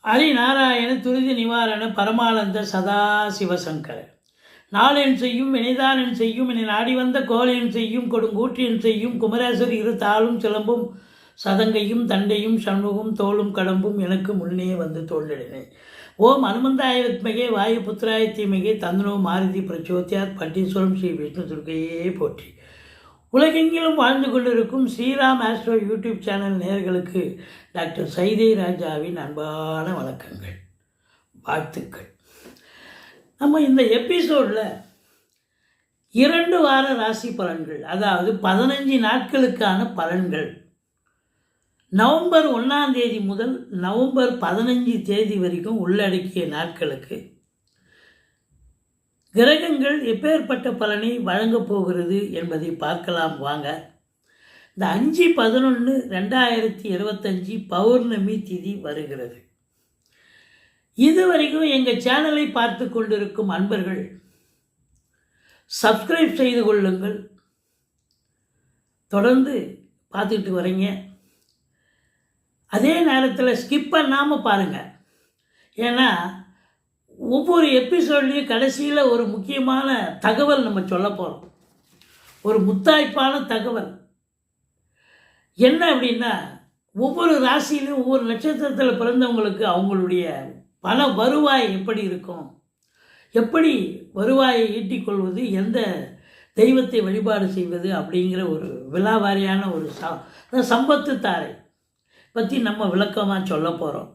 ஹரிநாராயண துரிதி நிவாரண பரமானந்த சதாசிவசங்கர நாளென் செய்யும் வினைதானென் செய்யும் என நாடி வந்த கோலென் செய்யும் கொடுங்கூற்றியன் செய்யும் குமரேசர் இரு தாளும் சிலம்பும் சதங்கையும் தண்டையும் சண்முகம் தோளும் கடம்பும் எனக்கு முன்னே வந்து தோல்லிடினேன். ஓம் அனுமந்தாய வித்மகே வாயு புத்திராய தீமகே தந்தனோ மாருதி பிரச்சோத்தியாத் பட்டீஸ்வரம் ஸ்ரீ விஷ்ணு துர்க்கையே போற்றி. உலகெங்கிலும் வாழ்ந்து கொண்டிருக்கும் ஸ்ரீராம் ஆஸ்ட்ரோ யூடியூப் சேனல் நேயர்களுக்கு டாக்டர் சைதை ராஜாவின் அன்பான வணக்கங்கள், வாழ்த்துக்கள். நம்ம இந்த எபிசோடில் 2 வார ராசி பலன்கள், அதாவது 15 நாட்களுக்கான பலன்கள், நவம்பர் 1ஆம் தேதி முதல் நவம்பர் 15 தேதி வரைக்கும் உள்ளடக்கிய நாட்களுக்கு கிரகங்கள் எப்பேற்பட்ட பலனை வழங்கப் போகிறது என்பதை பார்க்கலாம் வாங்க. இந்த 5/11/2025 பௌர்ணமி திதி வருகிறது. இதுவரைக்கும் எங்கள் சேனலை பார்த்து கொண்டிருக்கும் அன்பர்கள் சப்ஸ்கிரைப் செய்து கொள்ளுங்கள். தொடர்ந்து பார்த்துக்கிட்டு வரீங்க. அதே நேரத்தில் ஸ்கிப் பண்ணாமல் பாருங்கள். ஏன்னா ஒவ்வொரு எபிசோட்லேயும் கடைசியில் ஒரு முக்கியமான தகவல் நம்ம சொல்ல போகிறோம். ஒரு முத்தாய்ப்பான தகவல் என்ன அப்படின்னா, ஒவ்வொரு ராசியிலும் ஒவ்வொரு நட்சத்திரத்தில் பிறந்தவங்களுக்கு அவங்களுடைய பண வருவாய் எப்படி இருக்கும், எப்படி வருவாயை ஈட்டிக்கொள்வது, எந்த தெய்வத்தை வழிபாடு செய்வது அப்படிங்கிற ஒரு விலாவாரியான ஒரு சம்பத்து தாரை பற்றி நம்ம விளக்கமாக சொல்ல போகிறோம்.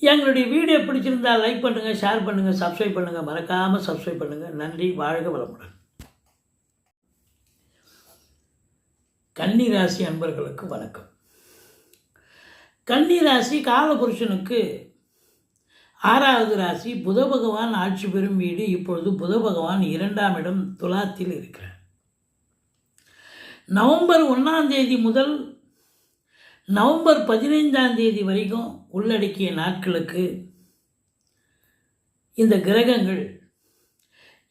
எங்களுடைய வீடியோ பிடிச்சிருந்தால் லைக் பண்ணுங்கள், ஷேர் பண்ணுங்கள், சப்ஸ்கிரைப் பண்ணுங்கள், மறக்காமல் சப்ஸ்கிரைப் பண்ணுங்கள். நன்றி, வாழ்க வளமுடன். கன்னி ராசி அன்பர்களுக்கு வணக்கம். கன்னி ராசி காலபுருஷனுக்கு 6வது ராசி. புத பகவான் ஆட்சி பெறும் வீடு. இப்பொழுது புத பகவான் 2ஆம் இடம் துலாத்தில் இருக்கிறார். நவம்பர் 1ஆம் தேதி முதல் நவம்பர் 15ஆம் தேதி வரைக்கும் உள்ளடக்கிய நாட்களுக்கு இந்த கிரகங்கள்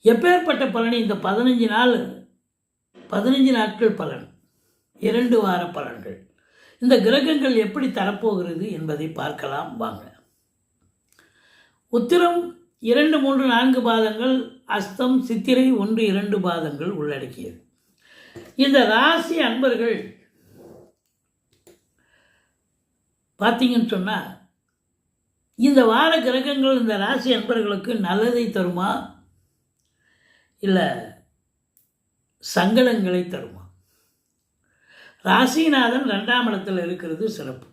எப்பேற்பட்ட பலனை, இந்த 15 நாட்கள் பலன், 2 வார பலன்கள், இந்த கிரகங்கள் எப்படி தரப்போகிறது என்பதை பார்க்கலாம் வாங்க. உத்திரம் 2, 3, 4 பாதங்கள், அஸ்தம், சித்திரை 1, 2 பாதங்கள் உள்ளடக்கியது. இந்த ராசி அன்பர்கள் பார்த்தீங்கன்னு சொன்னால், இந்த வார கிரகங்கள் இந்த ராசி அன்பர்களுக்கு நல்லதை தருமா இல்லை சங்கடங்களை தருமா? ராசிநாதன் 2ஆம் இடத்தில் இருக்கிறது சிறப்பு.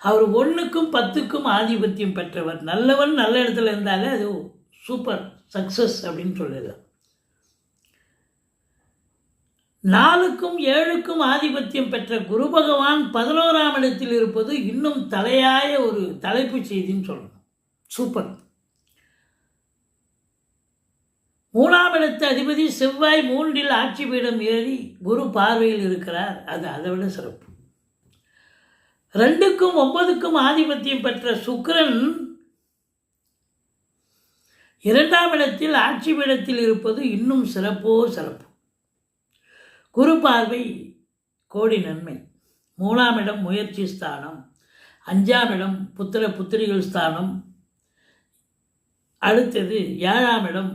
அவர் 1க்கும் 10க்கும் ஆதிபத்தியம் பெற்றவர். நல்லவன் நல்ல இடத்துல இருந்தாலே அது சூப்பர் சக்ஸஸ் அப்படின்னு சொல்லிடலாம். 4க்கும் 7க்கும் ஆதிபத்தியம் பெற்ற குரு பகவான் 11ஆம் இடத்தில் இருப்பது இன்னும் தலையாய ஒரு தலைப்பு செய்தின்னு சொல்லணும். சூப்பர். 3ஆம் இடத்து அதிபதி செவ்வாய் 3இல் ஆட்சி பீடம் ஏறி குரு பார்வையில் இருக்கிறார். அது அதை விட சிறப்பு. 2க்கும் 9க்கும் ஆதிபத்தியம் பெற்ற சுக்கிரன் 2ஆம் இடத்தில் ஆட்சி பீடத்தில் இருப்பது இன்னும் சிறப்போ சிறப்பு. குரு பார்வை கோடி நன்மை. 3ஆம் இடம் முயற்சி ஸ்தானம், 5ஆம் இடம் புத்திர புத்திரிகள் ஸ்தானம், அடுத்தது 7ஆம் இடம்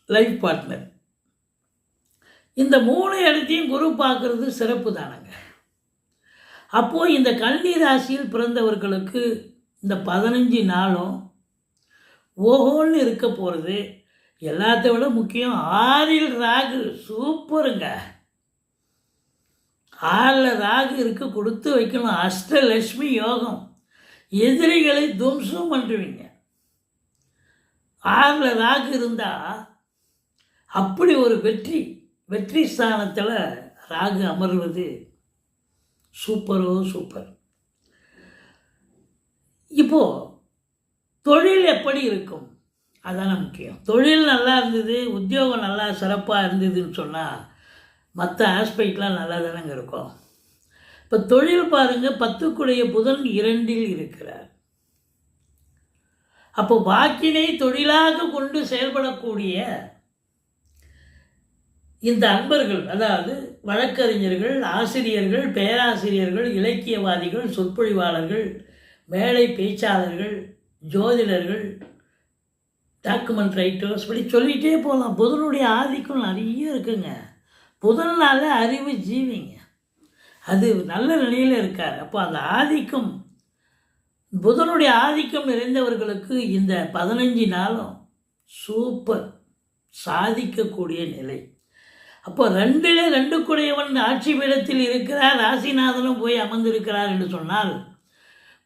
லைஃப் பார்ட்னர். இந்த 3 இடத்தையும் குரு பார்க்கறது சிறப்பு தானங்க. அப்போது இந்த கன்னி ராசியில் பிறந்தவர்களுக்கு இந்த 15 நாளும் ஓஹோன்னு இருக்க போகிறது. எல்லாத்த விட முக்கியம் 6இல் ராகு. சூப்பருங்க. 6ல் ராகு இருக்க கொடுத்து வைக்கணும். அஷ்டலட்சுமி யோகம். எதிரிகளை துவம்சம் பண்ணுவீங்க. 6ல் ராகு இருந்தால் அப்படி ஒரு வெற்றி ஸ்தானத்தில் ராகு அமர்வது சூப்பரோ சூப்பர். இப்போது தொழில் எப்படி இருக்கும், அதான முக்கியம். தொழில் நல்லா இருந்தது, உத்தியோகம் நல்லா சிறப்பாக இருந்ததுன்னு சொன்னால் மற்ற ஆஸ்பெக்ட்லாம் நல்லா தானங்க இருக்கும். இப்போ தொழில் பாருங்கள், 10க்குடைய புதன் 2இல் இருக்கிறார். அப்போ வாக்கினை தொழிலாக கொண்டு செயல்படக்கூடிய இந்த அன்பர்கள், அதாவது வழக்கறிஞர்கள், ஆசிரியர்கள், பேராசிரியர்கள், இலக்கியவாதிகள், சொற்பொழிவாளர்கள், மேடை பேச்சாளர்கள், ஜோதிடர்கள், டாக்குமெண்ட் ரைட்டர்ஸ், இப்படி சொல்லிகிட்டே போகலாம். புதனுடைய ஆதிக்கம் நிறைய இருக்குங்க. புதனால அறிவு ஜீவிங்க, அது நல்ல நிலையில் இருக்கார். அப்போ அந்த ஆதிக்கம், புதனுடைய ஆதிக்கம் நிறைந்தவர்களுக்கு இந்த 15 நாளும் சூப்பர் சாதிக்கக்கூடிய நிலை. அப்போ 2 கூடையவன் ஆட்சி பீடத்தில் இருக்கிறார், ராசிநாதனும் போய் அமர்ந்திருக்கிறார் என்று சொன்னால்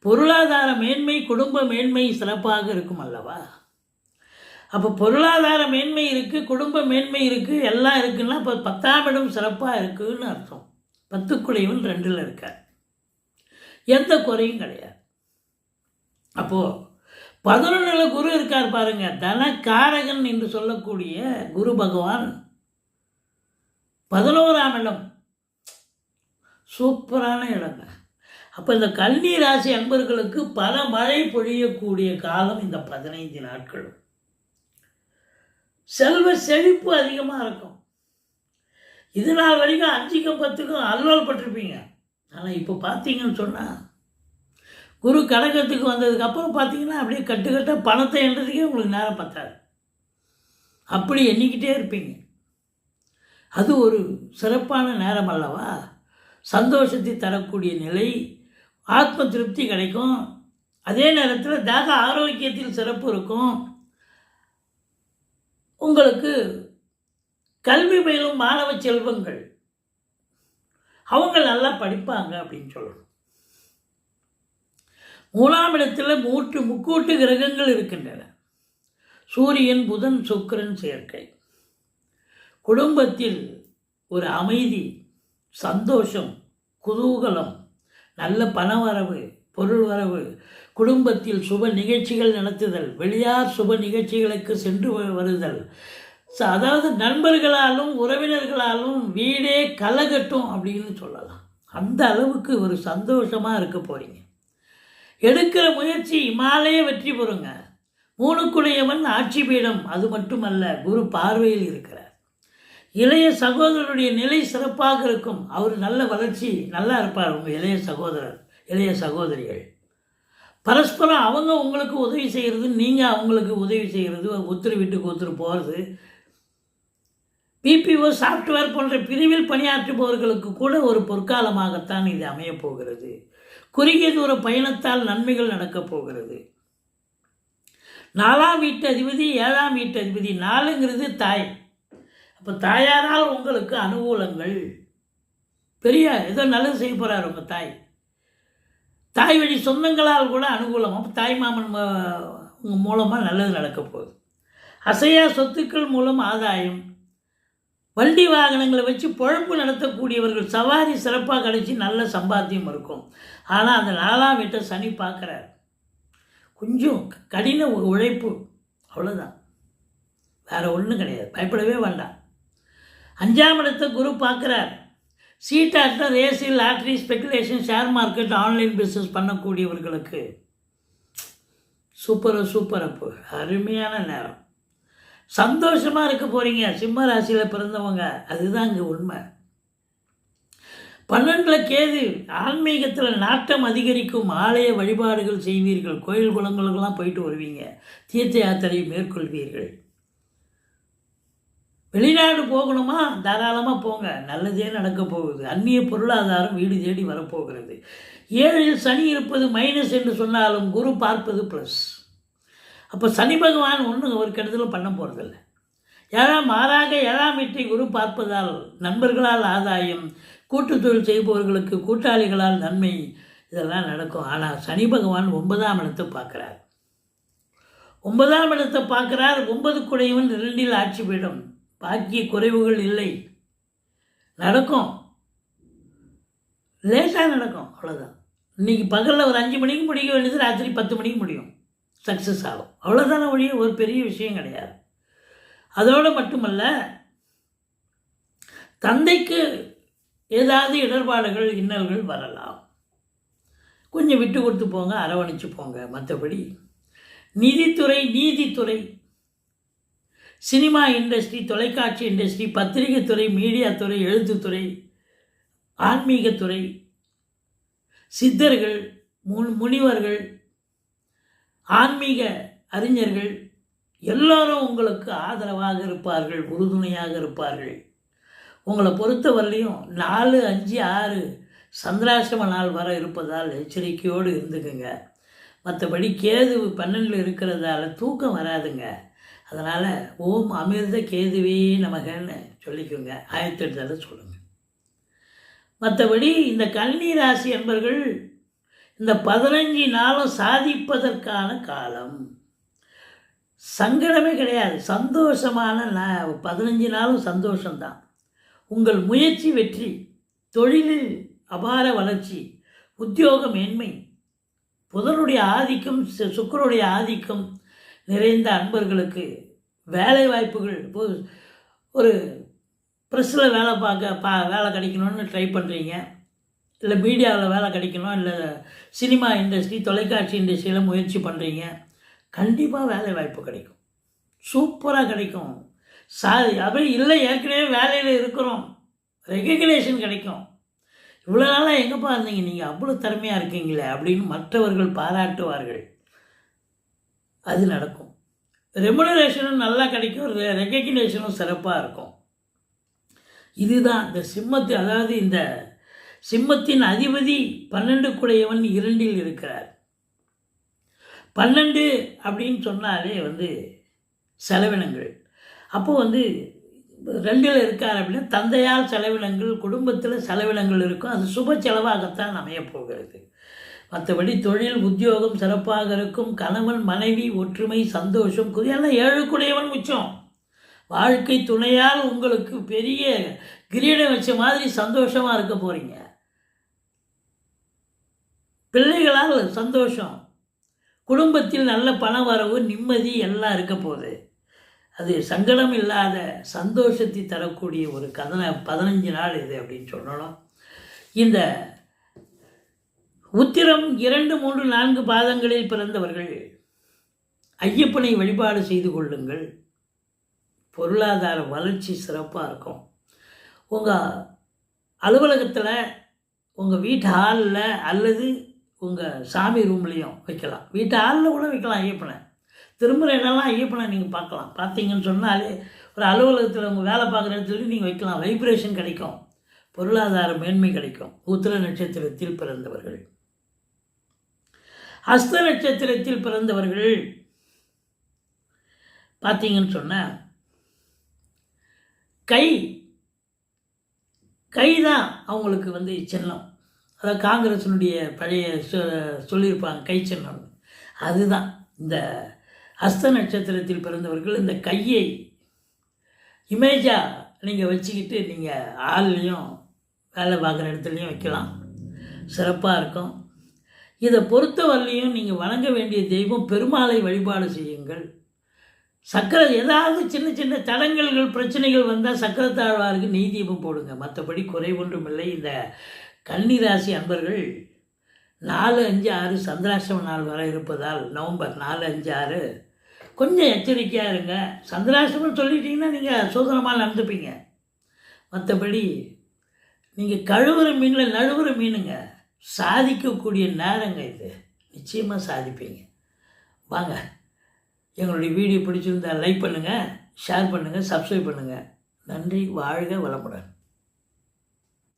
பொருளாதார மேன்மை, குடும்ப மேன்மை சிறப்பாக இருக்கும் அல்லவா? அப்போ பொருளாதார மேன்மை இருக்குது, குடும்ப மேன்மை இருக்குது, எல்லாம் இருக்குன்னா இப்போ 10ஆம் இடம் சிறப்பாக இருக்குதுன்னு அர்த்தம். 10 கூடையவன் 2ல் இருக்கார், எந்த குறையும் கிடையாது. அப்போது 11ல் குரு இருக்கார் பாருங்க, தனக்காரகன் என்று சொல்லக்கூடிய குரு பகவான் 11ஆம் இடம், சூப்பரான இடங்க. அப்போ இந்த கன்னி ராசி அன்பர்களுக்கு பல மழை பொழியக்கூடிய காலம் இந்த 15 நாட்களும். செல்வ செழிப்பு அதிகமாக இருக்கும். இது நாள் வரைக்கும் 5க்கும் 10க்கும் அல்வால் பட்டிருப்பீங்க. ஆனால் இப்போ பார்த்தீங்கன்னு சொன்னால் குரு கடகத்துக்கு வந்ததுக்கப்புறம் பார்த்தீங்கன்னா அப்படியே கட்டுக்கட்டாக பணத்தை எண்ணுறதுக்கே உங்களுக்கு நேரம் பத்தாது, அப்படி எண்ணிக்கிட்டே இருப்பீங்க. அது ஒரு சிறப்பான நேரம் அல்லவா? சந்தோஷத்தை தரக்கூடிய நிலை, ஆத்ம திருப்தி கிடைக்கும். அதே நேரத்தில் தேக ஆரோக்கியத்தில் சிறப்பு இருக்கும். உங்களுக்கு கல்வி பயிலும் மாணவ செல்வங்கள் அவங்க நல்லா படிப்பாங்க அப்படின்னு சொல்லணும். 3ஆம் இடத்துல முக்கூட்டு கிரகங்கள் இருக்கின்றன. சூரியன், புதன், சுக்கிரன் சேர்க்கை. குடும்பத்தில் ஒரு அமைதி, சந்தோஷம், குதூகலம், நல்ல பணவரவு, பொருள் வரவு, குடும்பத்தில் சுப நிகழ்ச்சிகள் நடத்துதல், வெளியார் சுப நிகழ்ச்சிகளுக்கு சென்று வருதல், அதாவது நண்பர்களாலும் உறவினர்களாலும் வீடே கலகட்டும் அப்படின்னு சொல்லலாம். அந்த அளவுக்கு ஒரு சந்தோஷமாக இருக்க போகிறீங்க. எடுக்கிற முயற்சி இமாலய வெற்றி பெறுங்க. 3 ஆட்சி பீடம், அது மட்டுமல்ல குரு பார்வையில் இருக்கிறார். இளைய சகோதரருடைய நிலை சிறப்பாக இருக்கும். அவர் நல்ல வளர்ச்சி, நல்லா இருப்பார். உங்கள் இளைய சகோதரர், இளைய சகோதரிகள் பரஸ்பரம் அவங்க உங்களுக்கு உதவி செய்கிறது, நீங்கள் அவங்களுக்கு உதவி செய்கிறது, ஒருத்தர் வீட்டுக்கு ஒருத்தர் போகிறது. பிபிஓ சாஃப்ட்வேர் போன்ற பிரிவில் பணியாற்றுபவர்களுக்கு கூட ஒரு பொற்காலமாகத்தான் இது அமையப்போகிறது. குறுகிய தூர பயணத்தால் நன்மைகள் நடக்கப் போகிறது. 4ஆம் வீட்டு அதிபதி, 7ஆம் வீட்டு அதிபதி. 4ங்கிறது தாய். அப்போ தாயாரால் உங்களுக்கு அனுகூலங்கள், பெரிய ஏதோ நல்லது செய்ய போகிறார் உங்கள் தாய். தாய் வழி சொந்தங்களால் கூட அனுகூலம். அப்போ தாய் மாமன் மூலமாக நல்லது நடக்க போகுது. அசையா சொத்துக்கள் மூலம் ஆதாயம். வண்டி வாகனங்களை வச்சு பொழப்பு நடத்தக்கூடியவர்கள் சவாரி சிறப்பாக கிடைச்சி நல்ல சம்பாத்தியம் இருக்கும். ஆனால் அந்த 4ஆம் வீட்டை சனி பார்க்குறார். கொஞ்சம் கடின உழைப்பு, அவ்வளோதான், வேறு ஒன்றும் கிடையாது, பயப்படவே வேண்டாம். 5ஆம் இடத்தை குரு பார்க்குறார். சீட்டாட்டம், race, lottery, speculation, share market, online business பண்ணக்கூடியவர்களுக்கு சூப்பர் அப்போ அருமையான நேரம். சந்தோஷமாக இருக்க போகிறீங்க சிம்ம ராசியில் பிறந்தவங்க, அதுதான் இங்கே உண்மை. 12ல் கேது, ஆன்மீகத்தில் நாட்டம் அதிகரிக்கும். ஆலய வழிபாடுகள் செய்வீர்கள், கோயில் குளங்களுக்கெல்லாம் போயிட்டு வருவீங்க, தீர்த்த யாத்திரை மேற்கொள்வீர்கள். வெளிநாடு போகணுமா, தாராளமாக போங்க, நல்லதே நடக்க போகுது. அந்நிய பொருளாதாரம் வீடு தேடி வரப்போகிறது. 7ல் சனி இருப்பது மைனஸ் என்று சொன்னாலும் குரு பார்ப்பது ப்ளஸ். அப்போ சனி பகவான் ஒன்றும் ஒரு கெடுதலும் பண்ண போகிறதில்ல. மாறாக 7ஆம் வீட்டை குரு பார்ப்பதால் நண்பர்களால் ஆதாயம், கூட்டு தொழில் செய்பவர்களுக்கு கூட்டாளிகளால் நன்மை, இதெல்லாம் நடக்கும். ஆனால் சனி பகவான் 9ஆம் இடத்தை பார்க்குறார். 9ஆம் இடத்தை பார்க்குறார். 9 கூடையவன் 2ல் ஆட்சி பீடம். பாக்கிய குறைவுகள் இல்லை, நடக்கும், லேட்டாக நடக்கும், அவ்வளோதான். இன்றைக்கி பகலில் ஒரு 5 மணிக்கு முடிக்க வேண்டியது ராத்திரி 10 மணிக்கு முடியும், சக்ஸஸ் ஆகும், அவ்வளோதான ஒழிய ஒரு பெரிய விஷயம் கிடையாது. அதோடு மட்டுமல்ல, தந்தைக்கு ஏதாவது இடர்பாடுகள், இன்னல்கள் வரலாம், கொஞ்சம் விட்டு கொடுத்து போங்க, அரவணைச்சு போங்க. மற்றபடி நீதித்துறை சினிமா இண்டஸ்ட்ரி, தொலைக்காட்சி இண்டஸ்ட்ரி, பத்திரிகை துறை, மீடியா துறை, எழுத்துத்துறை, ஆன்மீகத்துறை, சித்தர்கள், முனிவர்கள், ஆன்மீக அறிஞர்கள் எல்லோரும் உங்களுக்கு ஆதரவாக இருப்பார்கள், உறுதுணையாக இருப்பார்கள். உங்களை பொறுத்தவரையிலையும் 4, 5, 6 சந்திராசிரம நாள் வர இருப்பதால் எச்சரிக்கையோடு இருந்துக்குங்க. மற்றபடி கேது 12 இருக்கிறதால தூக்கம் வராதுங்க. அதனால் ஓம் அமிர்த கேதுவே நமகன்னு சொல்லிக்கோங்க, 1008 தடவை சொல்லுங்கள். மற்றபடி இந்த கன்னி ராசி என்பர்கள் இந்த 15 நாளும் சாதிப்பதற்கான காலம். சங்கடமே கிடையாது, சந்தோஷமான 15 நாளும் சந்தோஷம்தான். உங்கள் முயற்சி வெற்றி, தொழிலில் அபார வளர்ச்சி, உத்தியோக மேன்மை, புதனுடைய ஆதிக்கம், சுக்கிரனுடைய ஆதிக்கம் நிறைந்த அன்பர்களுக்கு வேலை வாய்ப்புகள். ஒரு ப்ரெஸ்ஸில் வேலை கிடைக்கணும்னு ட்ரை பண்ணுறீங்க, இல்லை மீடியாவில் வேலை கிடைக்கணும், இல்லை சினிமா இண்டஸ்ட்ரி, தொலைக்காட்சி இண்டஸ்ட்ரியில் முயற்சி பண்ணுறீங்க, கண்டிப்பாக வேலை வாய்ப்பு கிடைக்கும், சூப்பராக கிடைக்கும். அப்படி இல்லை ஏற்கனவே வேலையில் இருக்கிறோம், ரெகக்னேஷன் கிடைக்கும். இவ்வளோ நாளாக எங்கேப்பா இருந்தீங்க, நீங்கள் அவ்வளோ திறமையாக இருக்கீங்களே அப்படின்னு மற்றவர்கள் பாராட்டுவார்கள். அது நடக்கும். ரெமுனரேஷனும் நல்லா கிடைக்கும், ரெகக்னேஷனும் சிறப்பாக இருக்கும். இதுதான் இந்த அதாவது இந்த சிம்மத்தின் அதிபதி 12 குடையவன் 2 இருக்கிறார். 12 அப்படின்னு சொன்னாலே செலவினங்கள். அப்போது 2 இருக்கார் அப்படின்னா தந்தையால் செலவினங்கள், குடும்பத்தில் செலவினங்கள் இருக்கும். அது சுப செலவாகத்தான் அமையப்போகிறது. மற்றபடி தொழில் உத்தியோகம் சிறப்பாக இருக்கும். கணவன் மனைவி ஒற்றுமை, சந்தோஷம், எல்லாம் 7 குடையவன் மிச்சம். வாழ்க்கை துணையால் உங்களுக்கு பெரிய கிரீடம் வச்ச மாதிரி சந்தோஷமாக இருக்க போகிறீங்க. பிள்ளைகளால் சந்தோஷம், குடும்பத்தில் நல்ல பண வரவு, நிம்மதி எல்லாம் இருக்க போகுது. அது சங்கடம் இல்லாத சந்தோஷத்தை தரக்கூடிய ஒரு 15 நாள் இது அப்படின்னு சொல்லணும். இந்த உத்திரம் 2, 3, 4 பாதங்களில் பிறந்தவர்கள் ஐயப்பனை வழிபாடு செய்து கொள்ளுங்கள். பொருளாதார வளர்ச்சி சிறப்பாக இருக்கும். உங்கள் அலுவலகத்தில், உங்கள் வீட்டு ஹாலில் அல்லது உங்கள் சாமி ரூம்லேயும் வைக்கலாம். வீட்டு ஹாலில் கூட வைக்கலாம் ஐயப்பனை. திரும்புகிற இடம்லாம் ஐயப்பனை நீங்கள் பார்க்கலாம். பார்த்தீங்கன்னு சொன்னாலே ஒரு அலுவலகத்தில் உங்கள் வேலை பார்க்குற இடத்துல நீங்கள் வைக்கலாம். வைப்ரேஷன் கிடைக்கும், பொருளாதார மேன்மை கிடைக்கும். உத்திர நட்சத்திரத்தில் பிறந்தவர்கள். ஹஸ்த நட்சத்திரத்தில் பிறந்தவர்கள் பார்த்தீங்கன்னு சொன்னால் கை தான் அவங்களுக்கு சின்னம். அதாவது காங்கிரஸினுடைய பழைய சொல்லியிருப்பாங்க கை சின்னம். அதுதான் இந்த ஹஸ்த நட்சத்திரத்தில் பிறந்தவர்கள். இந்த கையை இமேஜாக நீங்கள் வச்சுக்கிட்டு நீங்கள் ஆள்லேயும் வேலை பார்க்குற இடத்துலையும் வைக்கலாம், சிறப்பாக இருக்கும். இதை பொறுத்தவரையிலையும் நீங்கள் வணங்க வேண்டிய தெய்வம் பெருமாளை வழிபாடு செய்யுங்கள். ஏதாவது சின்ன சின்ன தடங்கல்கள் பிரச்சனைகள் வந்தால் சக்கரத்தாழ்வாருக்கு நெய் தீபம் போடுங்க. மற்றபடி குறை ஒன்றும் இல்லை. இந்த கன்னிராசி அன்பர்கள் 4, 5, 6 சந்திராசிரம நாள் வர இருப்பதால் நவம்பர் 4, 5, 6 கொஞ்சம் எச்சரிக்கையாக இருங்க. சந்திராசிரமம் சொல்லிட்டீங்கன்னா நீங்கள் சோதனமாக நடந்துப்பீங்க. மற்றபடி நீங்கள் கழுவுற மீனில் நழுவுற மீனுங்க, சாதிக்கக்கூடிய நேரங்க இது. நிச்சயமாக சாதிப்பீங்க. வாங்க, எங்களுடைய வீடியோ பிடிச்சிருந்தால் லைக் பண்ணுங்கள், ஷேர் பண்ணுங்கள், சப்ஸ்கிரைப் பண்ணுங்கள். நன்றி. வாழ்க வளமுடன்.